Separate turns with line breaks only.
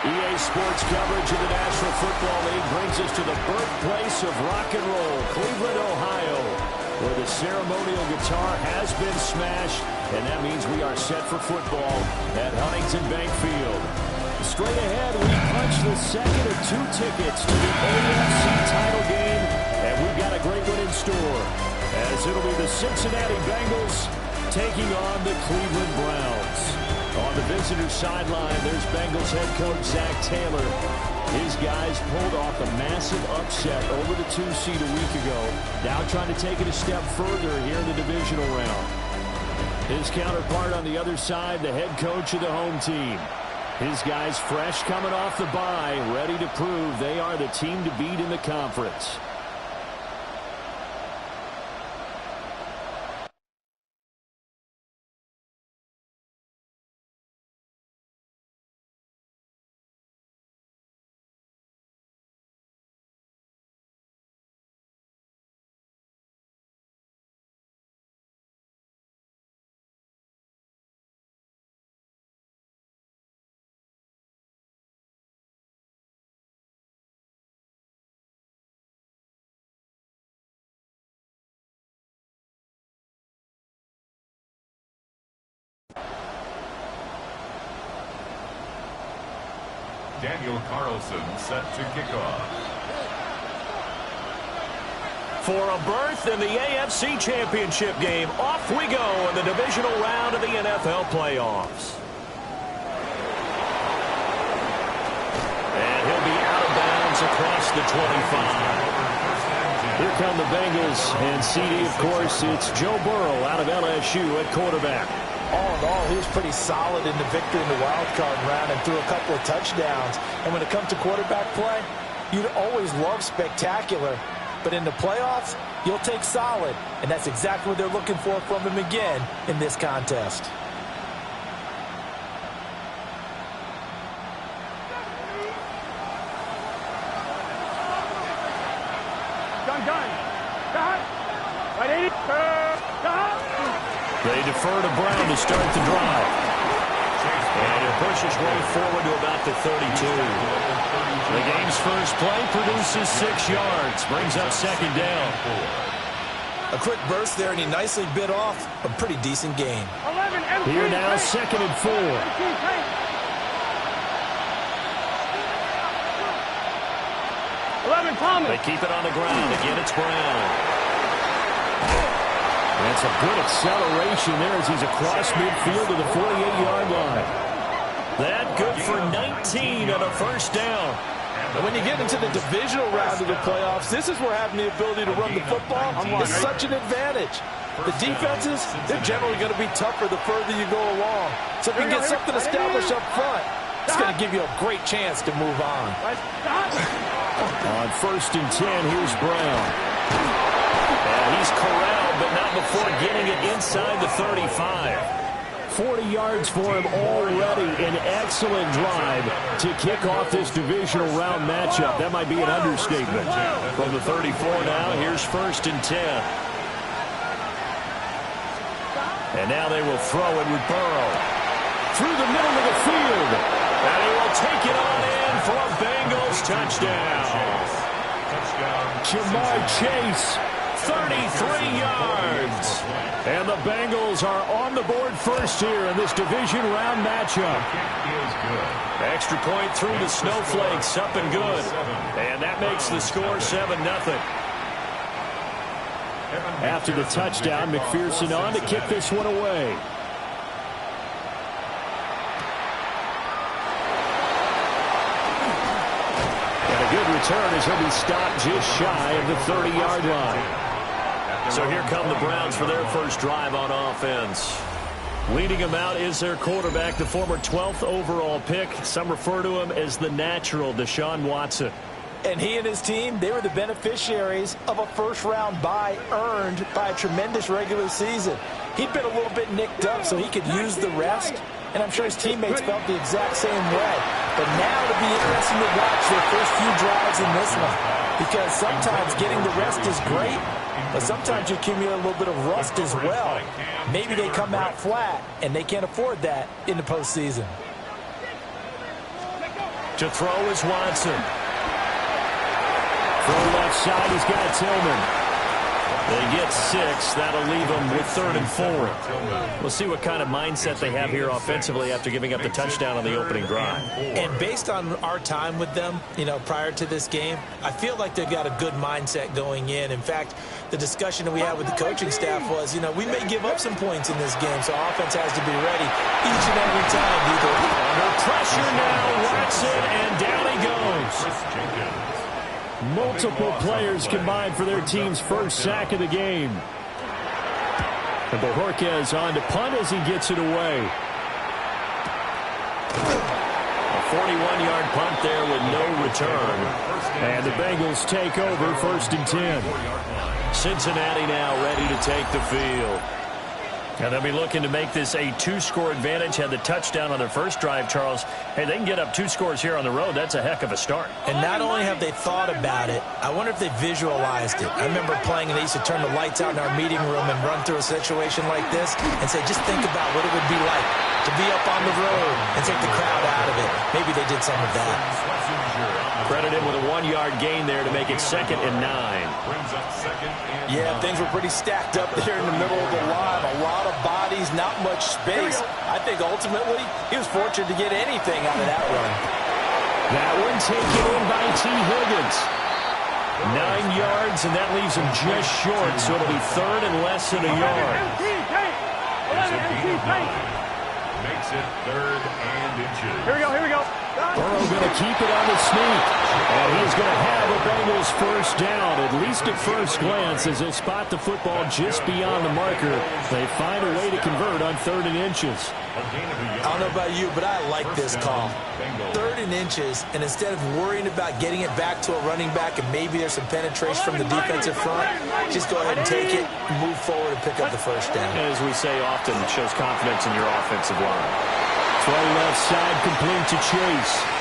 EA Sports coverage of the National Football League brings us to the birthplace of rock and roll, Cleveland, Ohio, where the ceremonial guitar has been smashed, and that means we are set for football at Huntington Bank Field. Straight ahead, we punch the second of 2 tickets to the AFC title game, and we've got a great one in store, as it'll be the Cincinnati Bengals taking on the Cleveland Browns. On the visitor sideline, there's Bengals head coach Zach Taylor. His guys pulled off a massive upset over the 2 seed a week ago. Now trying to take it a step further here in the divisional round. His counterpart on the other side, the head coach of the home team. His guys fresh coming off the bye, ready to prove they are the team to beat in the conference.
Daniel Carlson set to kick off.
For a berth in the AFC Championship game, off we go in the divisional round of the NFL playoffs. And he'll be out of bounds across the 25. Here come the Bengals, and CD, of course, it's Joe Burrow out of LSU at quarterback.
All in all, he was pretty solid in the victory in the wild card round and threw a couple of touchdowns. And when it comes to quarterback play, you'd always love spectacular. But in the playoffs, you'll take solid. And that's exactly what they're looking for from him again in this contest.
They defer to Brown to start the drive. And he'll push his way forward to about the 32. The game's first play produces 6 yards. Brings up second down.
A quick burst there, and he nicely bit off a pretty decent gain.
Here now, 2nd and 4. They keep it on the ground. Again, it's Brown. That's a good acceleration there as he's across midfield to the 48-yard line. That good for 19 and a first down.
And when you get into the divisional round of the playoffs, this is where having the ability to run the football is such an advantage. The defenses, they're generally going to be tougher the further you go along. So if you get something established up front, it's going to give you a great chance to move on.
On 1st and 10, here's Brown. And he's corralled, but not before getting it inside the 35. 40 yards for him already. An excellent drive to kick off this divisional round matchup. That might be an understatement. From the 34 now, here's 1st and 10. And now they will throw it with Burrow. Through the middle of the field. And he will take it on in for a Bengals touchdown. Jamar Chase, 33 yards. And the Bengals are on the board first here in this division round matchup. Extra point through the snowflakes, up and good. And that makes the score 7-0. After the touchdown, McPherson on to kick this one away. And a good return as he'll be stopped just shy of the 30-yard line. So here come the Browns for their first drive on offense. Leading him out is their quarterback, the former 12th overall pick. Some refer to him as the natural, Deshaun Watson.
And he and his team, they were the beneficiaries of a first-round bye earned by a tremendous regular season. He'd been a little bit nicked up, so he could use the rest. And I'm sure his teammates felt the exact same way. But now it'll be interesting to watch their first few drives in this one. Because sometimes getting the rest is great, but sometimes you accumulate a little bit of rust as well. Maybe they come out flat, and they can't afford that in the postseason.
To throw is Watson. Throw left side, he's got Tillman. They get 6. That'll leave them with 3rd and 4. We'll see what kind of mindset they have here offensively after giving up the touchdown on the opening drive.
And based on our time with them, prior to this game, I feel like they've got a good mindset going in. In fact, the discussion that we had with the coaching staff was, we may give up some points in this game, so offense has to be ready each and every time.
Under pressure now, Watson, and down he goes. Multiple players combined for their team's first sack of the game. And Bojorquez on to punt as he gets it away. A 41-yard punt there with no return. And the Bengals take over 1st and 10. Cincinnati now ready to take the field. And they'll be looking to make this a 2-score advantage. Had the touchdown on their first drive, Charles. Hey, they can get up 2 scores here on the road. That's a heck of a start.
And not only have they thought about it, I wonder if they visualized it. I remember playing and they used to turn the lights out in our meeting room and run through a situation like this and say, just think about what it would be like to be up on the road and take the crowd out of it. Maybe they did some of that.
Credit him with a 1-yard gain there to make it 2nd and 9.
Yeah, things were pretty stacked up there in the middle of the line. A lot of bodies, not much space. I think ultimately he was fortunate to get anything out of that run.
That one taken in by T. Higgins. 9 yards, and that leaves him just short, so it'll be 3rd and less than a yard.
Makes it 3rd and inches.
Here we go.
Burrow going to keep it on the sneak. And he's going to have a Bengals first down, at least at first glance, as he'll spot the football just beyond the marker. They find a way to convert on 3rd and inches.
I don't know about you, but I like this call. 3rd and inches, and instead of worrying about getting it back to a running back and maybe there's some penetration from the defensive front, just go ahead and take it, move forward, and pick up the first down.
As we say often, it shows confidence in your offensive line. Throw left side, complete to Chase.